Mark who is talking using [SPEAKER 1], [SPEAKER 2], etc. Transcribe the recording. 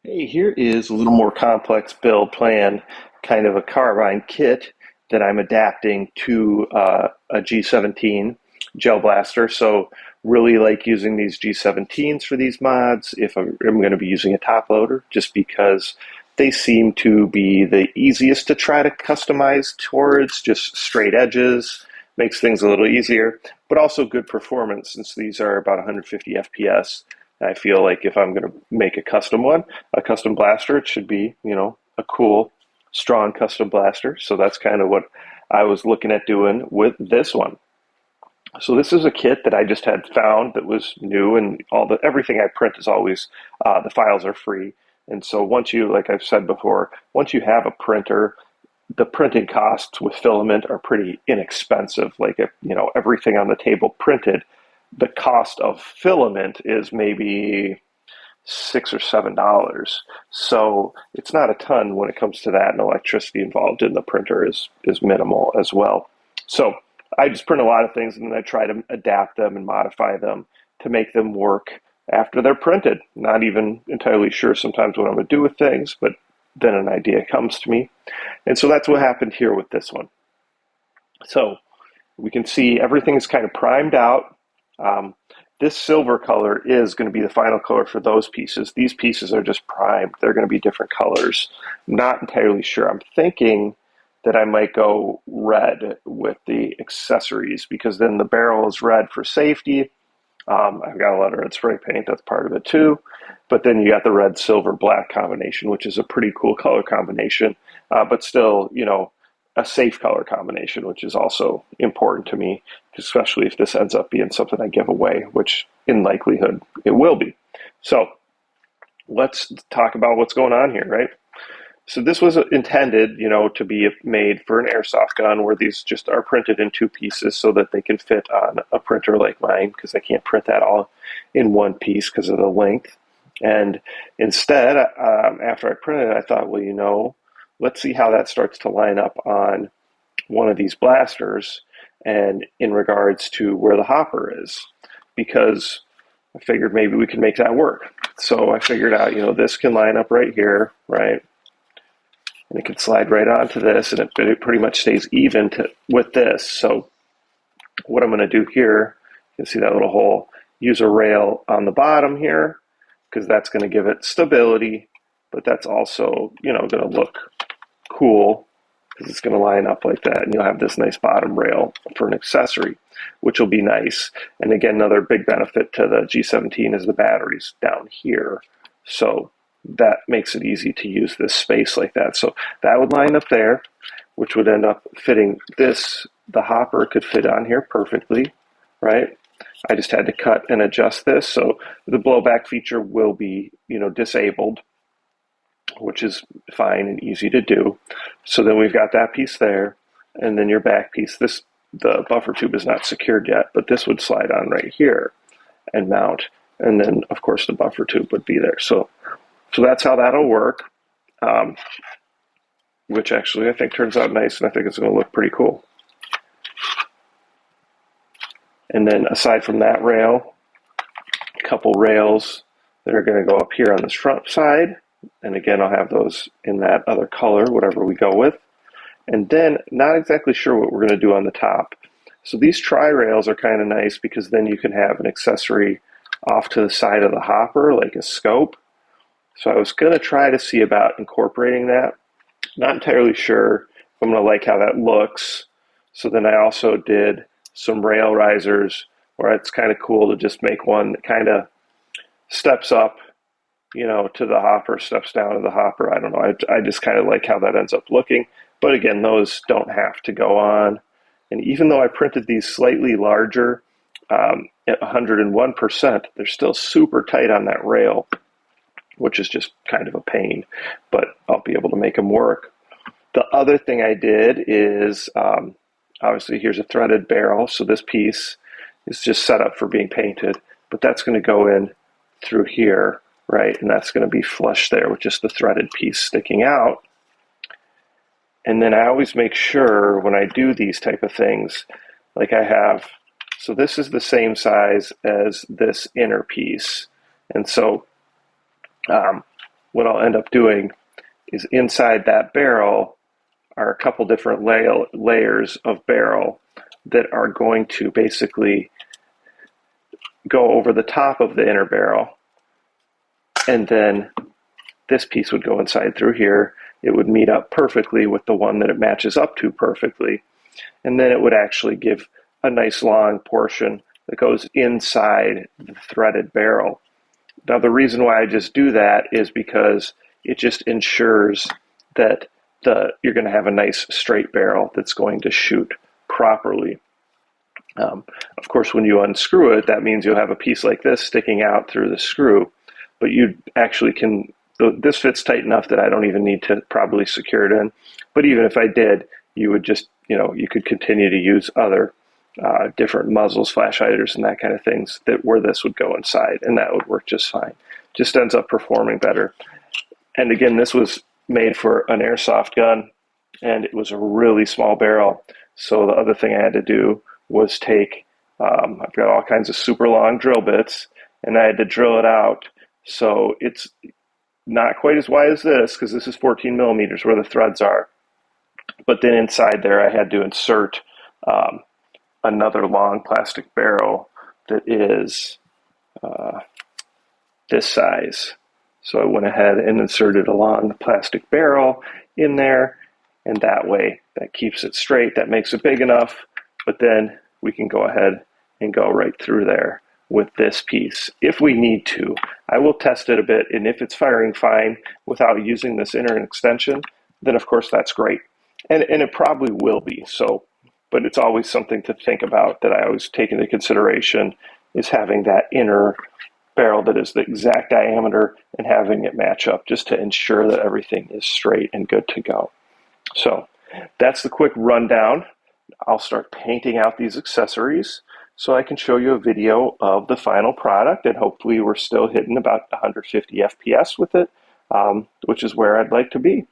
[SPEAKER 1] Hey, here is a little more complex build plan, kind of a Carbine kit that I'm adapting to a G17 gel blaster. So really like using these G17s for these mods if I'm going to be using a top loader, just because they seem to be the easiest to try to customize towards, just straight edges, makes things a little easier, but also good performance since these are about 150 FPS. I feel like if I'm going to make a custom one, a custom blaster, it should be, a cool, strong custom blaster. So that's kind of what I was looking at doing with this one. So this is a kit that I just had found that was new, and everything I print is always the files are free. And so once you, like I've said before, once you have a printer, the printing costs with filament are pretty inexpensive. Like if everything on the table printed, the cost of filament is maybe $6 or $7. So it's not a ton when it comes to that, and electricity involved in the printer is minimal as well. So I just print a lot of things and then I try to adapt them and modify them to make them work after they're printed. Not even entirely sure sometimes what I'm going to do with things, but then an idea comes to me. And so that's what happened here with this one. So we can see everything is kind of primed out. This silver color is going to be the final color for those pieces. These pieces are just primed. They're going to be different colors. I'm not entirely sure. I'm thinking that I might go red with the accessories because then the barrel is red for safety. I've got a lot of red spray paint. That's part of it too. But then you got the red, silver, black combination, which is a pretty cool color combination, but still, a safe color combination, which is also important to me, especially if this ends up being something I give away, which in likelihood it will be. So let's talk about what's going on here, right? So this was intended, to be made for an airsoft gun where these just are printed in two pieces so that they can fit on a printer like mine because I can't print that all in one piece because of the length. And instead, after I printed it, I thought, well, let's see how that starts to line up on one of these blasters and in regards to where the hopper is, because I figured maybe we could make that work. So I figured out, this can line up right here, right? And it can slide right onto this, and it pretty much stays even with this. So what I'm going to do here, you can see that little hole, use a rail on the bottom here, because that's going to give it stability, but that's also, going to look cool because it's going to line up like that, and you'll have this nice bottom rail for an accessory, which will be nice. And again, another big benefit to the G17 is the batteries down here. So that makes it easy to use this space like that. So that would line up there, which would end up fitting this. The hopper could fit on here perfectly, right? I just had to cut and adjust this. So the blowback feature will be, disabled, which is fine and easy to do. So then we've got that piece there, and then your back piece. The buffer tube is not secured yet, but this would slide on right here and mount. And then, of course, the buffer tube would be there. So that's how that'll work, which actually I think turns out nice, and I think it's going to look pretty cool. And then aside from that rail, a couple rails that are going to go up here on this front side. And again, I'll have those in that other color, whatever we go with. And then not exactly sure what we're going to do on the top. So these tri-rails are kind of nice because then you can have an accessory off to the side of the hopper, like a scope. So I was going to try to see about incorporating that. Not entirely sure if I'm going to like how that looks. So then I also did some rail risers where it's kind of cool to just make one that kind of steps up, to the hopper, steps down to the hopper. I don't know. I just kind of like how that ends up looking. But again, those don't have to go on. And even though I printed these slightly larger at 101%, they're still super tight on that rail, which is just kind of a pain, but I'll be able to make them work. The other thing I did is, obviously here's a threaded barrel, so this piece is just set up for being painted, but that's going to go in through here, right? And that's going to be flush there with just the threaded piece sticking out. And then I always make sure when I do these type of things, like so this is the same size as this inner piece. And so what I'll end up doing is inside that barrel are a couple different layers of barrel that are going to basically go over the top of the inner barrel, and then this piece would go inside through here. It would meet up perfectly with the one that it matches up to perfectly, and then it would actually give a nice long portion that goes inside the threaded barrel. Now, the reason why I just do that is because it just ensures that you're going to have a nice straight barrel that's going to shoot properly. Of course, when you unscrew it, that means you'll have a piece like this sticking out through the screw, but you actually can, this fits tight enough that I don't even need to probably secure it in. But even if I did, you would just, you could continue to use other different muzzles, flash hiders, and that kind of things where this would go inside, and that would work just fine. Just ends up performing better. And again, this was made for an airsoft gun, and it was a really small barrel. So the other thing I had to do was take, I've got all kinds of super long drill bits, and I had to drill it out. So it's not quite as wide as this, because this is 14 millimeters where the threads are. But then inside there, I had to insert another long plastic barrel that is this size. So I went ahead and inserted a long plastic barrel in there, and that way that keeps it straight. That makes it big enough, but then we can go ahead and go right through there with this piece if we need to. I will test it a bit, and if it's firing fine without using this inner extension, then of course that's great. And it probably will be. So, but it's always something to think about that I always take into consideration, is having that inner barrel that is the exact diameter and having it match up, just to ensure that everything is straight and good to go. So that's the quick rundown. I'll start painting out these accessories so I can show you a video of the final product, and hopefully we're still hitting about 150 FPS with it, which is where I'd like to be.